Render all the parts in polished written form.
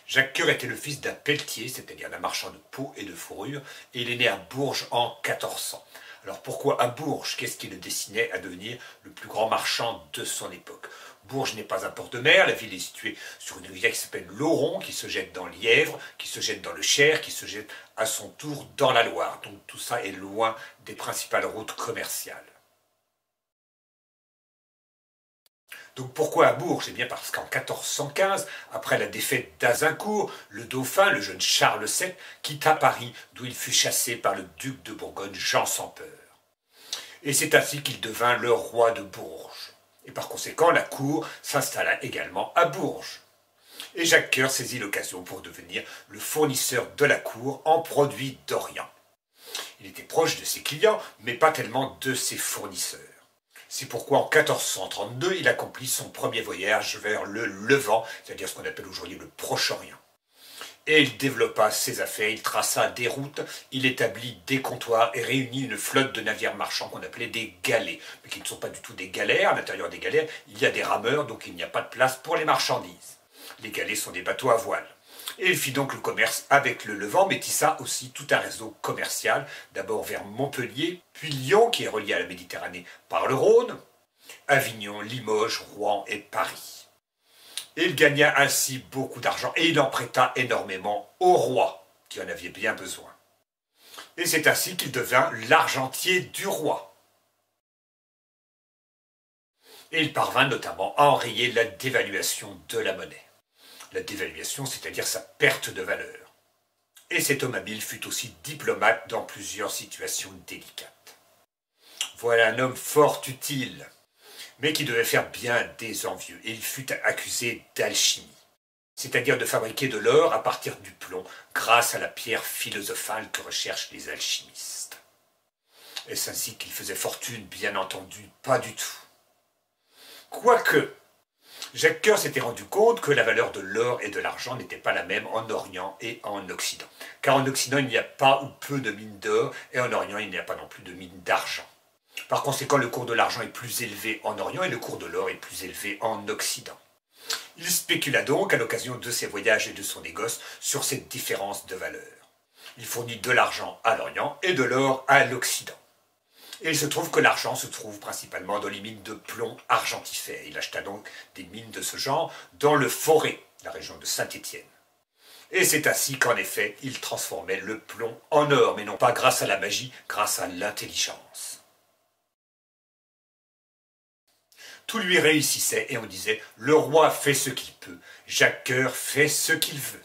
Jacques Coeur était le fils d'un pelletier, c'est-à-dire d'un marchand de peau et de fourrure, et il est né à Bourges en 1400. Alors pourquoi à Bourges? Qu'est-ce qui le destinait à devenir le plus grand marchand de son époque? Bourges n'est pas un port de mer, la ville est située sur une rivière qui s'appelle l'Oron, qui se jette dans l'Yèvre, qui se jette dans le Cher, qui se jette à son tour dans la Loire. Donc tout ça est loin des principales routes commerciales. Donc pourquoi à Bourges? Eh bien parce qu'en 1415, après la défaite d'Azincourt, le dauphin, le jeune Charles VII, quitta Paris, d'où il fut chassé par le duc de Bourgogne, Jean sans peur. Et c'est ainsi qu'il devint le roi de Bourges. Et par conséquent, la cour s'installa également à Bourges. Et Jacques Coeur saisit l'occasion pour devenir le fournisseur de la cour en produits d'Orient. Il était proche de ses clients, mais pas tellement de ses fournisseurs. C'est pourquoi en 1432, il accomplit son premier voyage vers le Levant, c'est-à-dire ce qu'on appelle aujourd'hui le Proche-Orient. Et il développa ses affaires, il traça des routes, il établit des comptoirs et réunit une flotte de navires marchands qu'on appelait des galets, mais qui ne sont pas du tout des galères. À l'intérieur des galères, il y a des rameurs, donc il n'y a pas de place pour les marchandises. Les galets sont des bateaux à voile. Et il fit donc le commerce avec le Levant, mais tissa aussi tout un réseau commercial, d'abord vers Montpellier, puis Lyon, qui est relié à la Méditerranée par le Rhône, Avignon, Limoges, Rouen et Paris. Et il gagna ainsi beaucoup d'argent, et il en prêta énormément au roi, qui en avait bien besoin. Et c'est ainsi qu'il devint l'argentier du roi. Et il parvint notamment à enrayer la dévaluation de la monnaie. La dévaluation, c'est-à-dire sa perte de valeur. Et cet homme habile fut aussi diplomate dans plusieurs situations délicates. Voilà un homme fort utile, mais qui devait faire bien des envieux, et il fut accusé d'alchimie, c'est-à-dire de fabriquer de l'or à partir du plomb, grâce à la pierre philosophale que recherchent les alchimistes. Est-ce ainsi qu'il faisait fortune? Bien entendu, pas du tout. Quoique, Jacques Coeur s'était rendu compte que la valeur de l'or et de l'argent n'était pas la même en Orient et en Occident. Car en Occident, il n'y a pas ou peu de mines d'or, et en Orient, il n'y a pas non plus de mines d'argent. Par conséquent, le cours de l'argent est plus élevé en Orient et le cours de l'or est plus élevé en Occident. Il spécula donc, à l'occasion de ses voyages et de son négoce, sur cette différence de valeur. Il fournit de l'argent à l'Orient et de l'or à l'Occident. Et il se trouve que l'argent se trouve principalement dans les mines de plomb argentifère. Il acheta donc des mines de ce genre dans le Forez, la région de Saint-Étienne. Et c'est ainsi qu'en effet, il transformait le plomb en or, mais non pas grâce à la magie, grâce à l'intelligence. Tout lui réussissait et on disait « Le roi fait ce qu'il peut, Jacques Coeur fait ce qu'il veut ».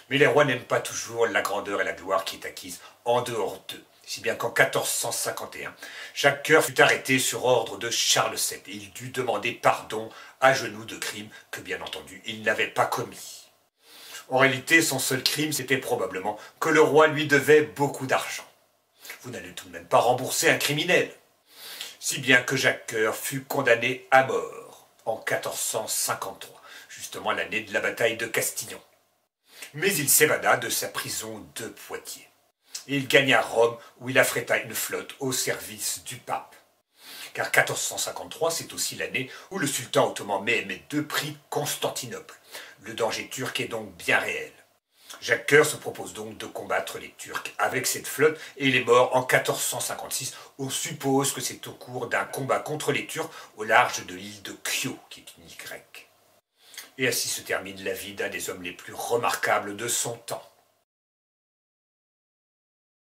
Mais les rois n'aiment pas toujours la grandeur et la gloire qui est acquise en dehors d'eux. Si bien qu'en 1451, Jacques Coeur fut arrêté sur ordre de Charles VII et il dut demander pardon à genoux de crimes que, bien entendu, il n'avait pas commis. En réalité, son seul crime, c'était probablement que le roi lui devait beaucoup d'argent. Vous n'allez tout de même pas rembourser un criminel. Si bien que Jacques Coeur fut condamné à mort en 1453, justement l'année de la bataille de Castillon. Mais il s'évada de sa prison de Poitiers. Et il gagna Rome où il affréta une flotte au service du pape. Car 1453, c'est aussi l'année où le sultan ottoman Mehmed II prit Constantinople. Le danger turc est donc bien réel. Jacques Coeur se propose donc de combattre les Turcs avec cette flotte et il est mort en 1456. On suppose que c'est au cours d'un combat contre les Turcs au large de l'île de Kio, qui est une île grecque. Et ainsi se termine la vie d'un des hommes les plus remarquables de son temps.